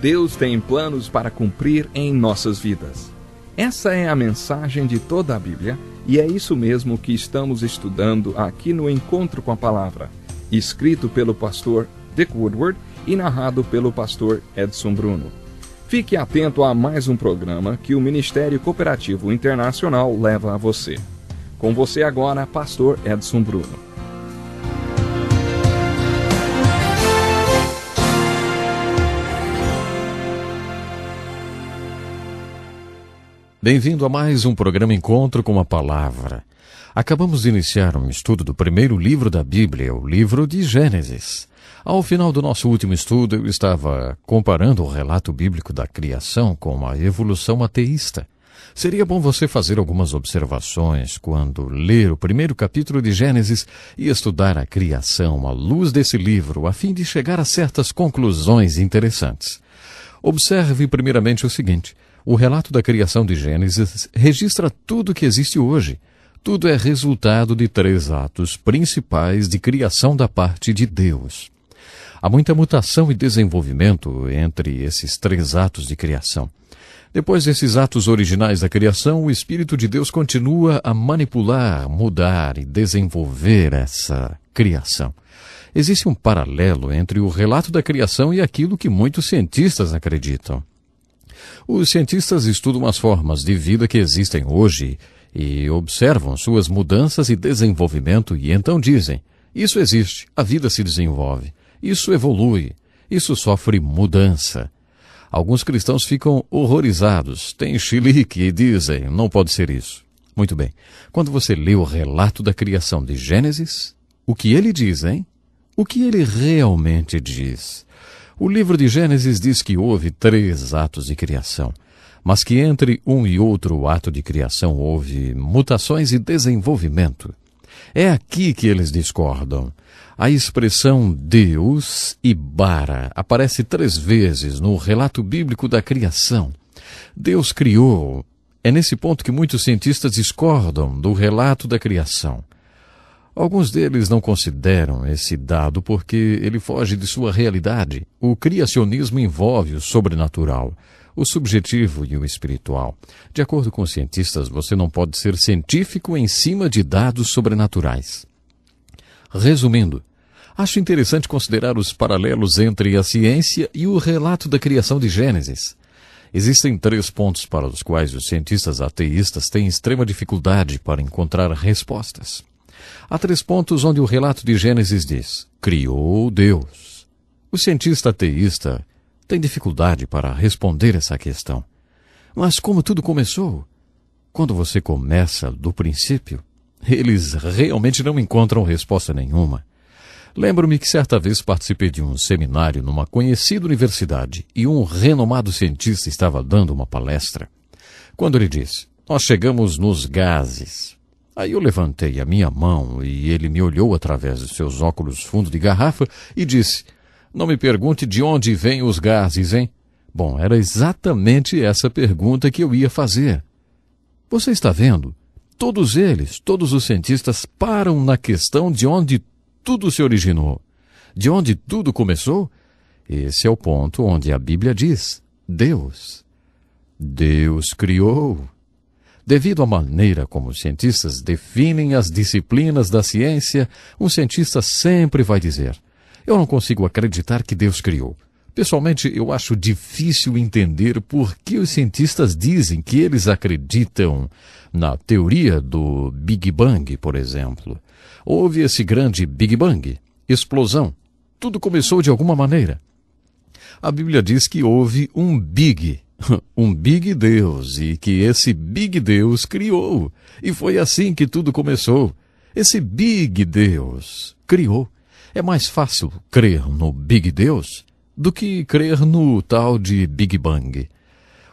Deus tem planos para cumprir em nossas vidas. Essa é a mensagem de toda a Bíblia e é isso mesmo que estamos estudando aqui no Encontro com a Palavra, escrito pelo pastor Dick Woodward e narrado pelo pastor Edson Bruno. Fique atento a mais um programa que o Ministério Cooperativo Internacional leva a você. Com você agora, pastor Edson Bruno. Bem-vindo a mais um programa Encontro com a Palavra. Acabamos de iniciar um estudo do primeiro livro da Bíblia, o livro de Gênesis. Ao final do nosso último estudo, eu estava comparando o relato bíblico da criação com a evolução ateísta. Seria bom você fazer algumas observações quando ler o primeiro capítulo de Gênesis e estudar a criação à luz desse livro, a fim de chegar a certas conclusões interessantes. Observe primeiramente o seguinte: o relato da criação de Gênesis registra tudo o que existe hoje. Tudo é resultado de 3 atos principais de criação da parte de Deus. Há muita mutação e desenvolvimento entre esses 3 atos de criação. Depois desses atos originais da criação, o Espírito de Deus continua a manipular, mudar e desenvolver essa criação. Existe um paralelo entre o relato da criação e aquilo que muitos cientistas acreditam. Os cientistas estudam as formas de vida que existem hoje e observam suas mudanças e desenvolvimento e então dizem: isso existe, a vida se desenvolve, isso evolui, isso sofre mudança. Alguns cristãos ficam horrorizados, têm chilique e dizem: não pode ser isso. Muito bem, quando você lê o relato da criação de Gênesis, o que ele diz, hein? O que ele realmente diz? O livro de Gênesis diz que houve 3 atos de criação, mas que entre um e outro ato de criação houve mutações e desenvolvimento. É aqui que eles discordam. A expressão Deus e bara aparece 3 vezes no relato bíblico da criação. Deus criou. É nesse ponto que muitos cientistas discordam do relato da criação. Alguns deles não consideram esse dado porque ele foge de sua realidade. O criacionismo envolve o sobrenatural, o subjetivo e o espiritual. De acordo com os cientistas, você não pode ser científico em cima de dados sobrenaturais. Resumindo, acho interessante considerar os paralelos entre a ciência e o relato da criação de Gênesis. Existem 3 pontos para os quais os cientistas ateístas têm extrema dificuldade para encontrar respostas. Há 3 pontos onde o relato de Gênesis diz: criou Deus. O cientista ateísta tem dificuldade para responder essa questão. Mas como tudo começou? Quando você começa do princípio, eles realmente não encontram resposta nenhuma. Lembro-me que certa vez participei de um seminário numa conhecida universidade e um renomado cientista estava dando uma palestra. Quando ele disse: nós chegamos nos gases. Aí eu levantei a minha mão e ele me olhou através de seus óculos fundo de garrafa e disse: não me pergunte de onde vêm os gases, hein? Bom, era exatamente essa pergunta que eu ia fazer. Você está vendo? Todos eles, todos os cientistas param na questão de onde tudo se originou. De onde tudo começou? Esse é o ponto onde a Bíblia diz: Deus. Deus criou. Devido à maneira como os cientistas definem as disciplinas da ciência, um cientista sempre vai dizer: eu não consigo acreditar que Deus criou. Pessoalmente, eu acho difícil entender por que os cientistas dizem que eles acreditam na teoria do Big Bang, por exemplo. Houve esse grande Big Bang, explosão. Tudo começou de alguma maneira. A Bíblia diz que houve um Big Deus, e que esse Big Deus criou. E foi assim que tudo começou. Esse Big Deus criou. É mais fácil crer no Big Deus do que crer no tal de Big Bang.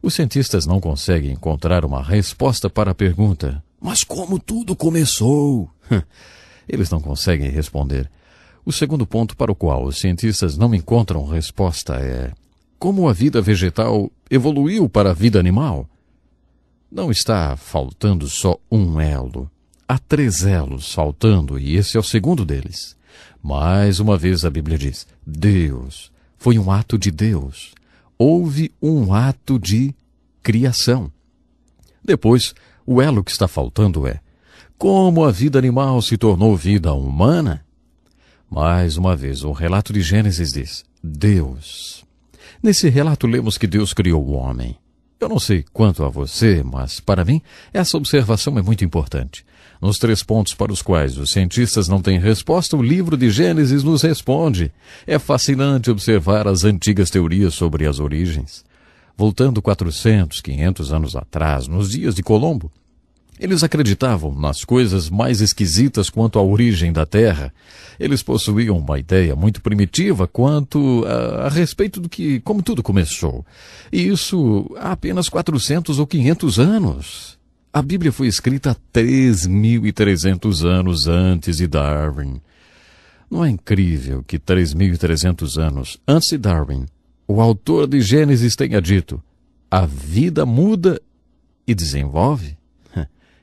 Os cientistas não conseguem encontrar uma resposta para a pergunta: mas como tudo começou? Eles não conseguem responder. O segundo ponto para o qual os cientistas não encontram resposta é: como a vida vegetal evoluiu para a vida animal? Não está faltando só um elo. Há 3 elos faltando e esse é o segundo deles. Mais uma vez a Bíblia diz: Deus. Foi um ato de Deus. houve um ato de criação. Depois, o elo que está faltando é como a vida animal se tornou vida humana. Mais uma vez, o relato de Gênesis diz: Deus. Nesse relato lemos que Deus criou o homem. Eu não sei quanto a você, mas para mim essa observação é muito importante. Nos 3 pontos para os quais os cientistas não têm resposta, o livro de Gênesis nos responde. É fascinante observar as antigas teorias sobre as origens. Voltando 400, 500 anos atrás, nos dias de Colombo, eles acreditavam nas coisas mais esquisitas quanto à origem da Terra. Eles possuíam uma ideia muito primitiva quanto a respeito do que, como tudo começou. E isso há apenas 400 ou 500 anos. A Bíblia foi escrita 3.300 anos antes de Darwin. Não é incrível que 3.300 anos antes de Darwin, o autor de Gênesis tenha dito: a vida muda e desenvolve?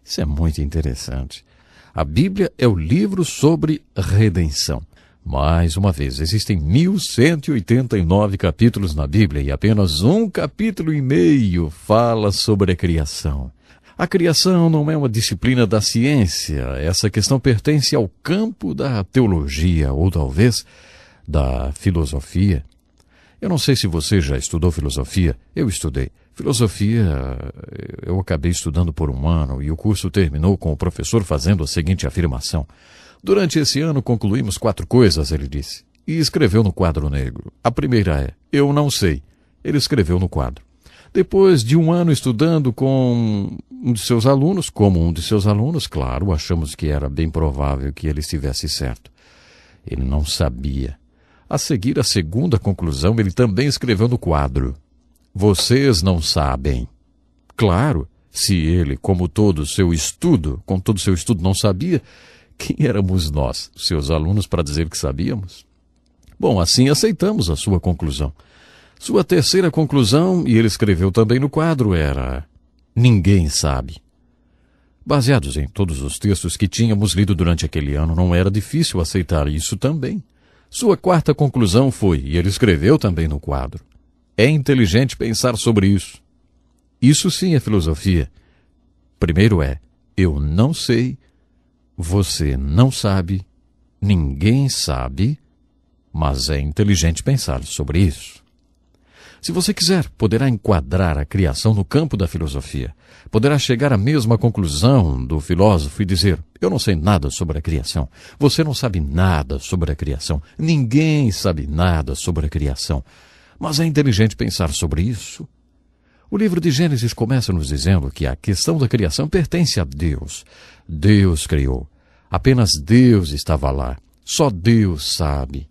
Isso é muito interessante. A Bíblia é o livro sobre redenção. Mais uma vez, existem 1.189 capítulos na Bíblia e apenas 1,5 capítulo fala sobre a criação. A criação não é uma disciplina da ciência. Essa questão pertence ao campo da teologia ou talvez da filosofia. Eu não sei se você já estudou filosofia. Eu estudei. Filosofia, eu acabei estudando por 1 ano e o curso terminou com o professor fazendo a seguinte afirmação. Durante esse ano concluímos 4 coisas, ele disse, e escreveu no quadro negro. A primeira é: eu não sei. Ele escreveu no quadro. Depois de 1 ano estudando com um de seus alunos, claro, achamos que era bem provável que ele estivesse certo. Ele não sabia. A seguir, a segunda conclusão, ele também escreveu no quadro. Vocês não sabem. Claro, se ele, com todo o seu estudo, não sabia, quem éramos nós, seus alunos, para dizer que sabíamos? Bom, assim aceitamos a sua conclusão. Sua terceira conclusão, e ele escreveu também no quadro, era: ninguém sabe. Baseados em todos os textos que tínhamos lido durante aquele ano, não era difícil aceitar isso também. Sua quarta conclusão foi, e ele escreveu também no quadro: é inteligente pensar sobre isso. Isso sim é filosofia. Primeiro é: eu não sei, você não sabe, ninguém sabe, mas é inteligente pensar sobre isso. Se você quiser, poderá enquadrar a criação no campo da filosofia. Poderá chegar à mesma conclusão do filósofo e dizer: eu não sei nada sobre a criação. Você não sabe nada sobre a criação. Ninguém sabe nada sobre a criação. Mas é inteligente pensar sobre isso. O livro de Gênesis começa nos dizendo que a questão da criação pertence a Deus. Deus criou. Apenas Deus estava lá. Só Deus sabe.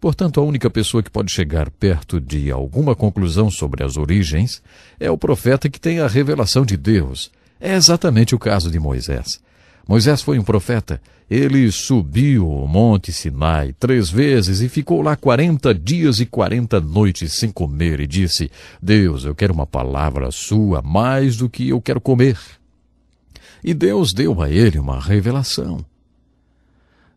Portanto, a única pessoa que pode chegar perto de alguma conclusão sobre as origens é o profeta que tem a revelação de Deus. É exatamente o caso de Moisés. Moisés foi um profeta. Ele subiu o Monte Sinai 3 vezes e ficou lá 40 dias e 40 noites sem comer e disse: Deus, eu quero uma palavra sua mais do que eu quero comer. E Deus deu a ele uma revelação.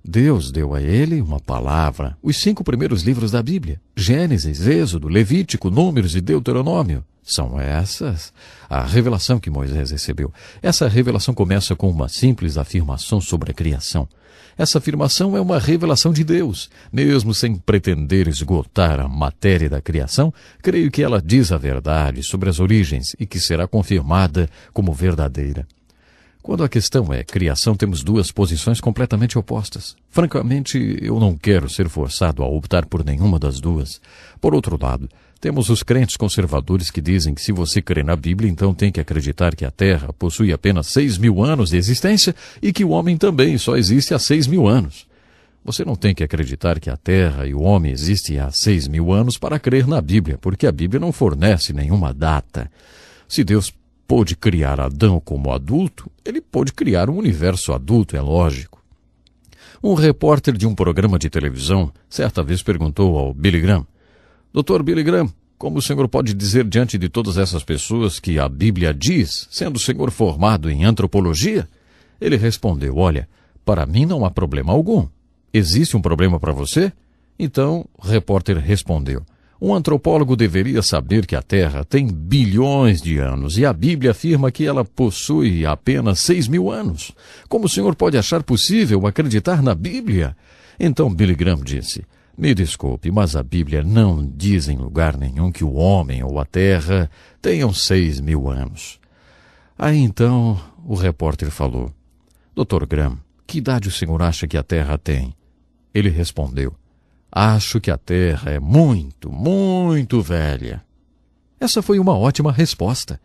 Deus deu a ele uma palavra, os 5 primeiros livros da Bíblia, Gênesis, Êxodo, Levítico, Números e Deuteronômio. São essas a revelação que Moisés recebeu. Essa revelação começa com uma simples afirmação sobre a criação. Essa afirmação é uma revelação de Deus. Mesmo sem pretender esgotar a matéria da criação, creio que ela diz a verdade sobre as origens e que será confirmada como verdadeira. Quando a questão é criação, temos 2 posições completamente opostas. Francamente, eu não quero ser forçado a optar por nenhuma das 2. Por outro lado, temos os crentes conservadores que dizem que se você crê na Bíblia, então tem que acreditar que a Terra possui apenas 6.000 anos de existência e que o homem também só existe há 6.000 anos. Você não tem que acreditar que a Terra e o homem existem há 6.000 anos para crer na Bíblia, porque a Bíblia não fornece nenhuma data. Se Deus pôde criar Adão como adulto, ele pôde criar um universo adulto, é lógico. Um repórter de um programa de televisão certa vez perguntou ao Billy Graham: Dr. Billy Graham, como o senhor pode dizer diante de todas essas pessoas que a Bíblia diz, sendo o senhor formado em antropologia? Ele respondeu: olha, para mim não há problema algum. Existe um problema para você? Então, o repórter respondeu: Um antropólogo deveria saber que a Terra tem bilhões de anos e a Bíblia afirma que ela possui apenas 6.000 anos. Como o senhor pode achar possível acreditar na Bíblia? Então Billy Graham disse: me desculpe, mas a Bíblia não diz em lugar nenhum que o homem ou a Terra tenham 6.000 anos. Aí então o repórter falou: Dr. Graham, que idade o senhor acha que a Terra tem? Ele respondeu: acho que a Terra é muito, muito velha. Essa foi uma ótima resposta.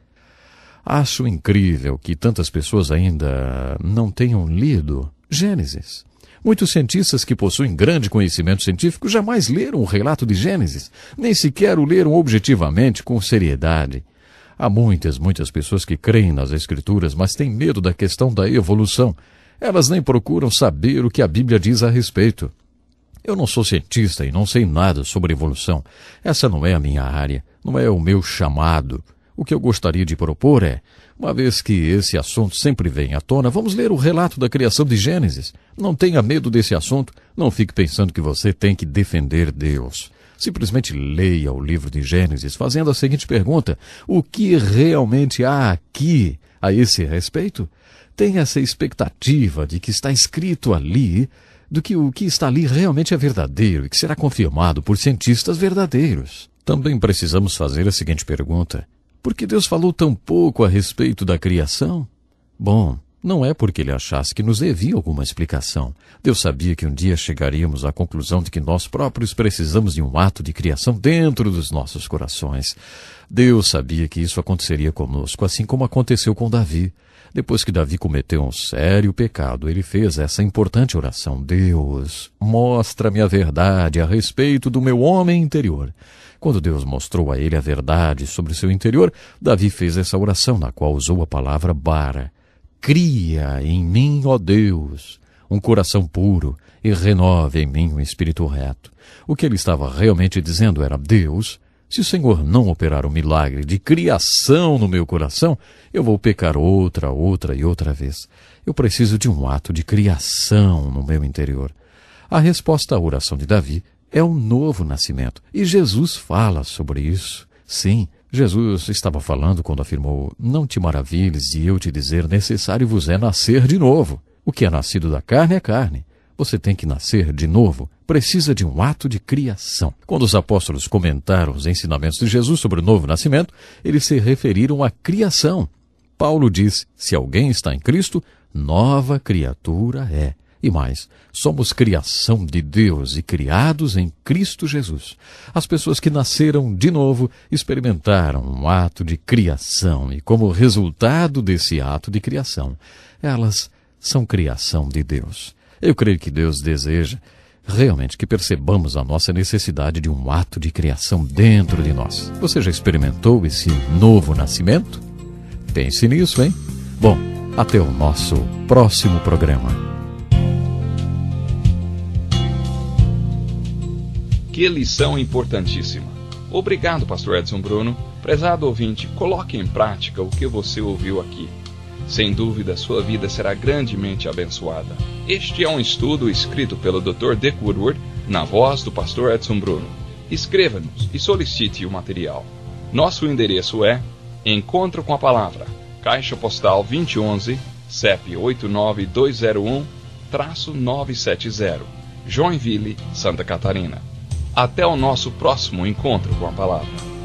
Acho incrível que tantas pessoas ainda não tenham lido Gênesis. Muitos cientistas que possuem grande conhecimento científico jamais leram o relato de Gênesis, nem sequer o leram objetivamente com seriedade. Há muitas pessoas que creem nas Escrituras, mas têm medo da questão da evolução. Elas nem procuram saber o que a Bíblia diz a respeito. Eu não sou cientista e não sei nada sobre evolução. Essa não é a minha área, não é o meu chamado. O que eu gostaria de propor é, uma vez que esse assunto sempre vem à tona, vamos ler o relato da criação de Gênesis. Não tenha medo desse assunto, não fique pensando que você tem que defender Deus. Simplesmente leia o livro de Gênesis fazendo a seguinte pergunta: o que realmente há aqui a esse respeito? Tenha essa expectativa de que está escrito ali, do que o que está ali realmente é verdadeiro e que será confirmado por cientistas verdadeiros. Também precisamos fazer a seguinte pergunta: por que Deus falou tão pouco a respeito da criação? Bom, não é porque ele achasse que nos devia alguma explicação. Deus sabia que um dia chegaríamos à conclusão de que nós próprios precisamos de um ato de criação dentro dos nossos corações. Deus sabia que isso aconteceria conosco, assim como aconteceu com Davi. Depois que Davi cometeu um sério pecado, ele fez essa importante oração: Deus, mostra-me a verdade a respeito do meu homem interior. Quando Deus mostrou a ele a verdade sobre o seu interior, Davi fez essa oração, na qual usou a palavra bara. Cria em mim, ó Deus, um coração puro e renove em mim um espírito reto. O que ele estava realmente dizendo era: Deus, se o Senhor não operar o milagre de criação no meu coração, eu vou pecar outra e outra vez. Eu preciso de um ato de criação no meu interior. A resposta à oração de Davi é um novo nascimento. E Jesus fala sobre isso. Sim, Jesus estava falando quando afirmou: não te maravilhes de eu te dizer, necessário vos é nascer de novo. O que é nascido da carne é carne. Você tem que nascer de novo. Precisa de um ato de criação. Quando os apóstolos comentaram os ensinamentos de Jesus sobre o novo nascimento, eles se referiram à criação. Paulo diz: se alguém está em Cristo, nova criatura é. E mais, somos criação de Deus e criados em Cristo Jesus. As pessoas que nasceram de novo experimentaram um ato de criação e, como resultado desse ato de criação, elas são criação de Deus. Eu creio que Deus deseja realmente que percebamos a nossa necessidade de um ato de criação dentro de nós. Você já experimentou esse novo nascimento? Pense nisso, hein? Bom, até o nosso próximo programa. Que lição importantíssima. Obrigado, pastor Edson Bruno. Prezado ouvinte, coloque em prática o que você ouviu aqui. Sem dúvida, sua vida será grandemente abençoada. Este é um estudo escrito pelo Dr. Dick Woodward, na voz do pastor Edson Bruno. Escreva-nos e solicite o material. Nosso endereço é Encontro com a Palavra, Caixa Postal 2011, CEP 89201-970, Joinville, Santa Catarina. Até o nosso próximo encontro com a Palavra.